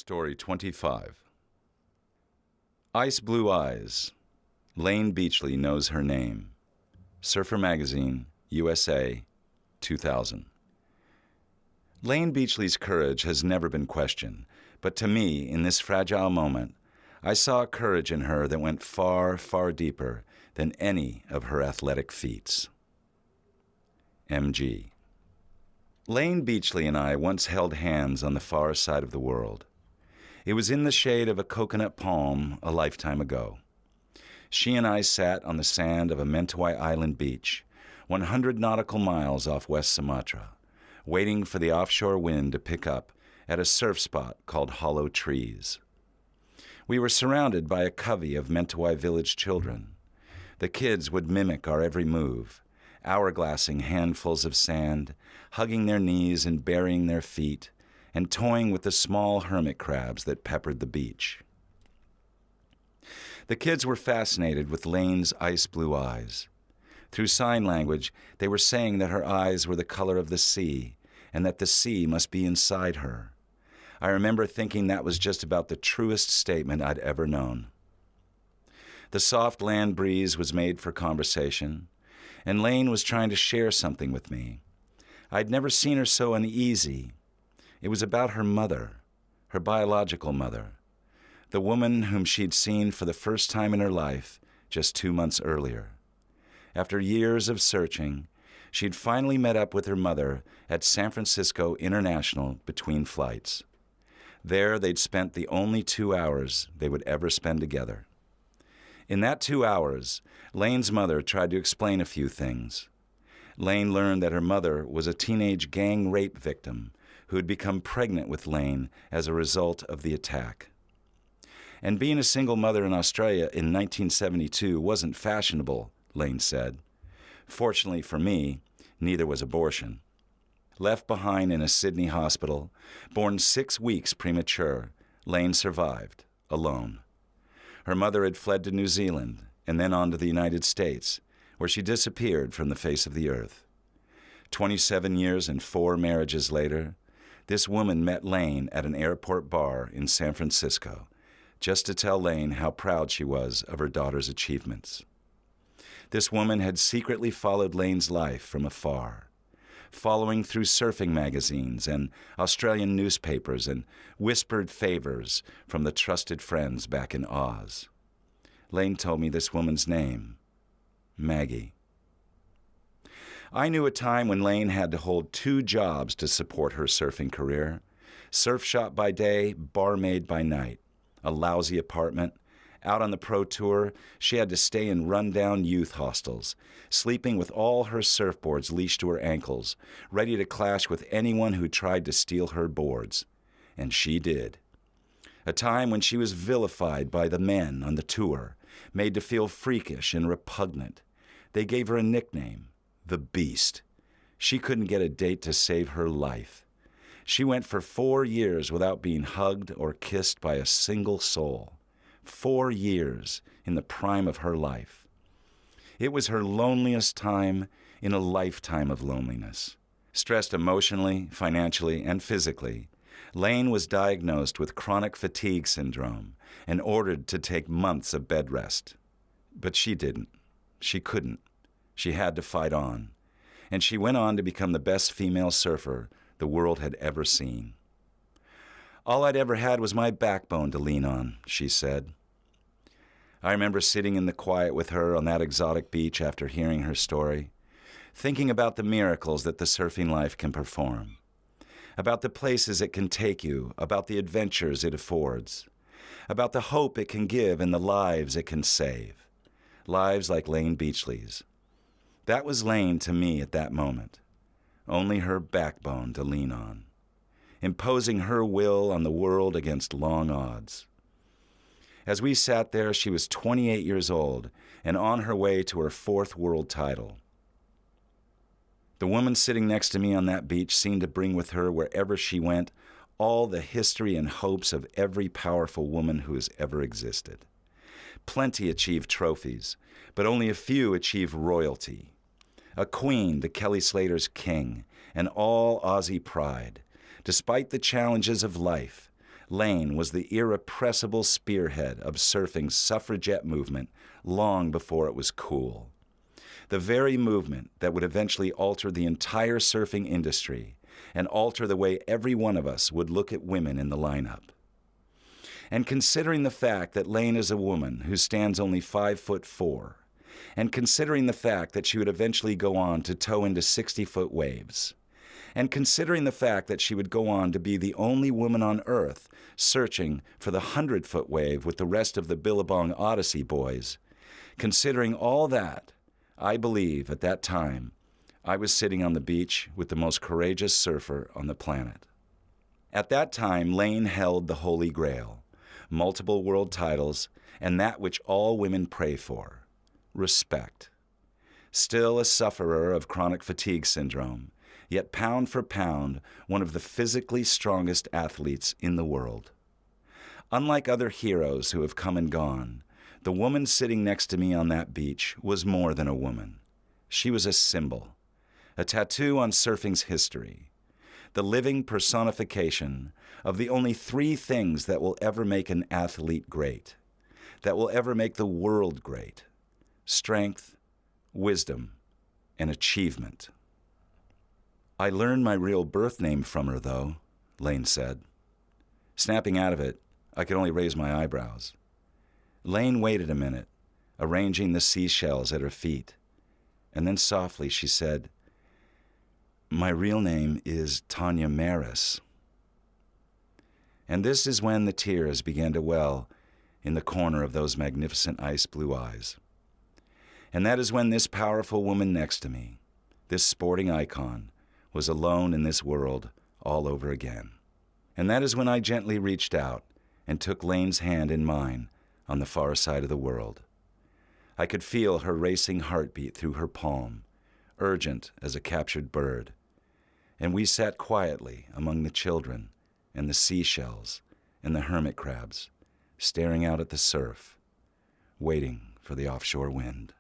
Story 25. Ice Blue Eyes. Lane Beachley Knows Her Name. Surfer Magazine, USA, 2000. Lane Beachley's courage has never been questioned, but to me, in this fragile moment, I saw a courage in her that went far, far deeper than any of her athletic feats. M.G. Lane Beachley and I once held hands on the far side of the world. It was in the shade of a coconut palm a lifetime ago. She and I sat on the sand of a Mentawai Island beach, 100 nautical miles off West Sumatra, waiting for the offshore wind to pick up at a surf spot called Hollow Trees. We were surrounded by a covey of Mentawai village children. The kids would mimic our every move, hourglassing handfuls of sand, hugging their knees and burying their feet, and toying with the small hermit crabs that peppered the beach. The kids were fascinated with Lane's ice blue eyes. Through sign language, they were saying that her eyes were the color of the sea, and that the sea must be inside her. I remember thinking that was just about the truest statement I'd ever known. The soft land breeze was made for conversation, and Lane was trying to share something with me. I'd never seen her so uneasy. It was about her mother, her biological mother, the woman whom she'd seen for the first time in her life just 2 months earlier. After years of searching, she'd finally met up with her mother at San Francisco International between flights. There, they'd spent the only 2 hours they would ever spend together. In that 2 hours, Lane's mother tried to explain a few things. Lane learned that her mother was a teenage gang rape victim who had become pregnant with Lane as a result of the attack. And being a single mother in Australia in 1972 wasn't fashionable, Lane said. Fortunately for me, neither was abortion. Left behind in a Sydney hospital, born 6 weeks premature, Lane survived, alone. Her mother had fled to New Zealand and then on to the United States, where she disappeared from the face of the earth. 27 years and 4 marriages later, this woman met Lane at an airport bar in San Francisco, just to tell Lane how proud she was of her daughter's achievements. This woman had secretly followed Lane's life from afar, following through surfing magazines and Australian newspapers and whispered favors from the trusted friends back in Oz. Lane told me this woman's name, Maggie. I knew a time when Lane had to hold 2 jobs to support her surfing career. Surf shop by day, barmaid by night. A lousy apartment. Out on the pro tour, she had to stay in run-down youth hostels, sleeping with all her surfboards leashed to her ankles, ready to clash with anyone who tried to steal her boards. And she did. A time when she was vilified by the men on the tour, made to feel freakish and repugnant. They gave her a nickname, the Beast. She couldn't get a date to save her life. She went for 4 years without being hugged or kissed by a single soul. 4 years in the prime of her life. It was her loneliest time in a lifetime of loneliness. Stressed emotionally, financially, and physically, Lane was diagnosed with chronic fatigue syndrome and ordered to take months of bed rest. But she didn't. She couldn't. She had to fight on. And she went on to become the best female surfer the world had ever seen. All I'd ever had was my backbone to lean on, she said. I remember sitting in the quiet with her on that exotic beach after hearing her story, thinking about the miracles that the surfing life can perform, about the places it can take you, about the adventures it affords, about the hope it can give and the lives it can save, lives like Lane Beachley's. That was Lane to me at that moment, only her backbone to lean on, imposing her will on the world against long odds. As we sat there, she was 28 years old and on her way to her 4th world title. The woman sitting next to me on that beach seemed to bring with her wherever she went all the history and hopes of every powerful woman who has ever existed. Plenty achieved trophies, but only a few achieved royalty. A queen to Kelly Slater's king, and all Aussie pride. Despite the challenges of life, Lane was the irrepressible spearhead of surfing's suffragette movement long before it was cool. The very movement that would eventually alter the entire surfing industry and alter the way every one of us would look at women in the lineup. And considering the fact that Lane is a woman who stands only 5'4", and considering the fact that she would eventually go on to tow into 60-foot waves, and considering the fact that she would go on to be the only woman on Earth searching for the 100-foot wave with the rest of the Billabong Odyssey boys, considering all that, I believe at that time I was sitting on the beach with the most courageous surfer on the planet. At that time, Lane held the Holy Grail, multiple world titles, and that which all women pray for, respect. Still a sufferer of chronic fatigue syndrome, yet pound for pound, one of the physically strongest athletes in the world. Unlike other heroes who have come and gone, the woman sitting next to me on that beach was more than a woman. She was a symbol, a tattoo on surfing's history, the living personification of the only three things that will ever make an athlete great, that will ever make the world great: strength, wisdom, and achievement. I learned my real birth name from her, though, Lane said. Snapping out of it, I could only raise my eyebrows. Lane waited a minute, arranging the seashells at her feet, and then softly she said, "My real name is Tanya Maris." And this is when the tears began to well in the corner of those magnificent ice blue eyes. And that is when this powerful woman next to me, this sporting icon, was alone in this world all over again. And that is when I gently reached out and took Lane's hand in mine on the far side of the world. I could feel her racing heartbeat through her palm, urgent as a captured bird. And we sat quietly among the children and the seashells and the hermit crabs, staring out at the surf, waiting for the offshore wind.